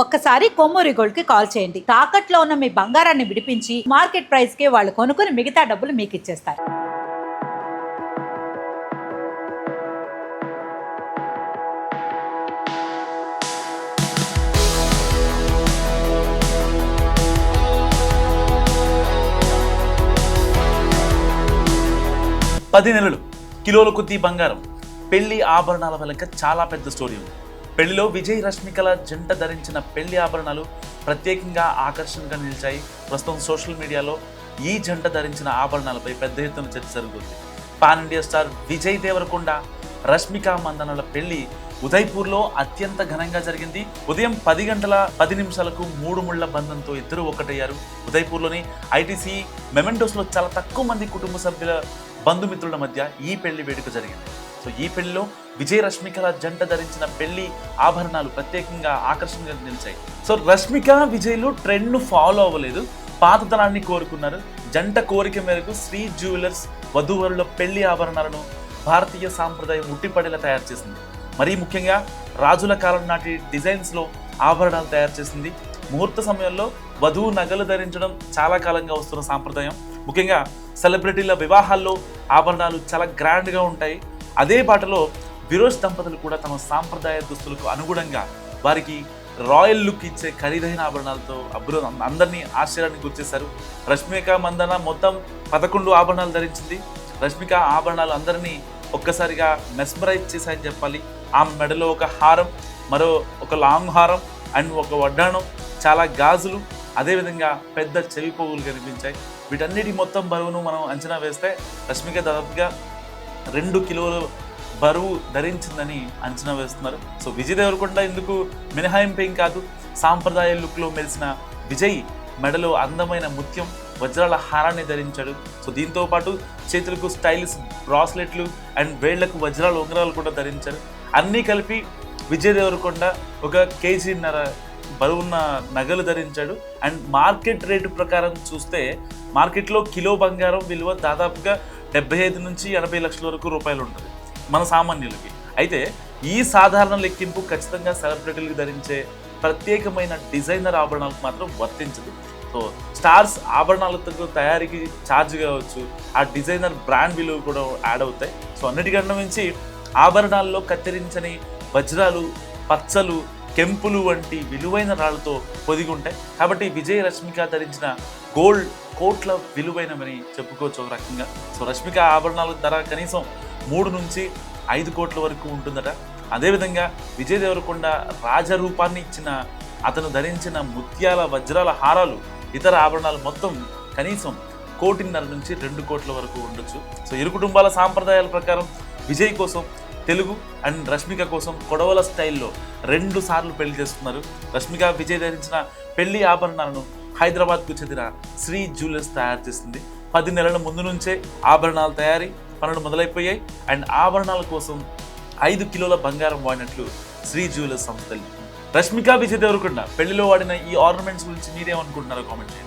ఒక్కసారి కొమ్మూరి గోల్డ్ కి కాల్ చేయండి. తాకట్లో ఉన్న మీ బంగారాన్ని విడిపించి మార్కెట్ ప్రైస్ కి వాళ్ళు కొనుక్కుని మిగతా డబ్బులు మీకు ఇచ్చేస్తారు. పది నెలలు కిలోల కొద్దీ బంగారం పెళ్లి ఆభరణాల వెనుక చాలా పెద్ద స్టోరీ ఉంది. పెళ్లిలో విజయ్ రష్మికల జంట ధరించిన పెళ్లి ఆభరణాలు ప్రత్యేకంగా ఆకర్షణగా నిలిచాయి. ప్రస్తుతం సోషల్ మీడియాలో ఈ జంట ధరించిన ఆభరణాలపై పెద్ద ఎత్తున చర్చ జరుగుతుంది. Pan India star Vijay Deverakonda Rashmika మందనల పెళ్లి ఉదయ్పూర్లో అత్యంత ఘనంగా జరిగింది. ఉదయం 10 గంటల 10 నిమిషాలకు 3 ముళ్ల బంధంతో ఇద్దరు ఒక్కటయ్యారు. ఉదయ్పూర్లోని ఐటీసీ మెమెంటోస్లో చాలా తక్కువ మంది కుటుంబ సభ్యుల బంధుమిత్రుల మధ్య ఈ పెళ్లి వేడుక జరిగింది. సో ఈ పెళ్లిలో విజయ్ రష్మికల జంట ధరించిన పెళ్లి ఆభరణాలు ప్రత్యేకంగా ఆకర్షణగా నిలిచాయి. సో రష్మిక విజయ్లు ట్రెండ్ను ఫాలో అవ్వలేదు, పాతతనాన్ని కోరుకున్నారు. జంట కోరిక మేరకు శ్రీ జ్యువెలర్స్ వధూవరుల పెళ్లి ఆభరణాలను భారతీయ సాంప్రదాయం ఉట్టిపడేలా తయారు చేసింది. మరీ ముఖ్యంగా రాజుల కాలం నాటి డిజైన్స్లో ఆభరణాలు తయారు చేసింది. ముహూర్త సమయంలో వధువు నగలు ధరించడం చాలా కాలంగా వస్తున్న సాంప్రదాయం. ముఖ్యంగా సెలబ్రిటీల వివాహాల్లో ఆభరణాలు చాలా గ్రాండ్గా ఉంటాయి. అదే బాటలో ఫిరోజ్ దంపతులు కూడా తమ సాంప్రదాయ దుస్తులకు అనుగుణంగా వారికి రాయల్ లుక్ ఇచ్చే ఖరీదైన ఆభరణాలతో అందరినీ ఆశ్చర్యానికి గుర్తిస్తారు. రష్మిక మందన మొత్తం 11 ఆభరణాలు ధరించింది. రష్మిక ఆభరణాలు అందరినీ ఒక్కసారిగా మెస్మరైజ్ చేశాయని చెప్పాలి. ఆమె మెడలో ఒక హారం, మరో ఒక లాంగ్ హారం అండ్ ఒక వడ్డాణం, చాలా గాజులు, అదేవిధంగా పెద్ద చెవి పోగులు కనిపించాయి. వీటన్నిటి మొత్తం బరువును మనం అంచనా వేస్తే రష్మిక దాదాపుగా 2 కిలోలు బరువు ధరించిందని అంచనా వేస్తున్నారు. సో విజయ్ దేవరకొండ ఇందుకు మినహాయింపేం కాదు. సాంప్రదాయ లుక్లో మెలిసిన విజయ్ మెడలో అందమైన ముత్యం వజ్రాల హారాన్ని ధరించాడు. సో దీంతో పాటు చేతులకు స్టైలిష్ బ్రాస్లెట్లు అండ్ వేళ్లకు వజ్రాల ఉంగరాలు కూడా ధరించారు. అన్నీ కలిపి విజయ్ దేవరకొండ 1.5 కేజీన్నర బరువున్న నగలు ధరించాడు. అండ్ మార్కెట్ రేటు ప్రకారం చూస్తే మార్కెట్లో కిలో బంగారం విలువ దాదాపుగా 75 నుంచి 80 లక్షల వరకు రూపాయలు ఉంటుంది మన సామాన్యులకి. అయితే ఈ సాధారణ లెక్కింపు ఖచ్చితంగా సెలబ్రిటీలకు ధరించే ప్రత్యేకమైన డిజైనర్ ఆభరణాలకు మాత్రం వర్తించదు. సో స్టార్స్ ఆభరణాలతో తయారీకి ఛార్జ్ కావచ్చు, ఆ డిజైనర్ బ్రాండ్ విలువ కూడా యాడ్ అవుతాయి. సో అన్నిటికన్నా మించి ఆభరణాల్లో కత్తిరించని వజ్రాలు, పచ్చలు, కెంపులు వంటి విలువైన రాళ్లతో పొదిగి ఉంటాయి. కాబట్టి విజయ్ రష్మిక ధరించిన గోల్డ్ కోట్ల విలువైనవని చెప్పుకోవచ్చు ఒక రకంగా. సో రష్మిక ఆభరణాల ధర కనీసం 3 నుంచి 5 కోట్ల వరకు ఉంటుందట. అదేవిధంగా విజయ్ దేవరకొండ రాజరూపాన్ని ఇచ్చిన అతను ధరించిన ముత్యాల వజ్రాల హారాలు, ఇతర ఆభరణాలు మొత్తం కనీసం 1.5 నుంచి 2 కోట్ల వరకు ఉండొచ్చు. సో ఇరు కుటుంబాల సాంప్రదాయాల ప్రకారం విజయ్ కోసం తెలుగు అండ్ రష్మిక కోసం కొడవల స్టైల్లో 2 సార్లు పెళ్లి చేస్తున్నారు. రష్మిక విజయ్ ధరించిన పెళ్లి ఆభరణాలను హైదరాబాద్కు చెందిన శ్రీ జ్యువెలర్స్ తయారు చేసింది. 10 నెలల ముందు నుంచే ఆభరణాల తయారీ పనులు మొదలైపోయాయి. అండ్ ఆభరణాల కోసం 5 కిలోల బంగారం వాడినట్లు శ్రీ జ్యువెలర్స్ సంస్థ తెలిపింది. రష్మిక విజయ్ దేవరకొండ పెళ్లిలో వాడిన ఈ ఆర్నమెంట్స్ గురించి మీరేమనుకుంటున్నారో కామెంట్ చేయండి.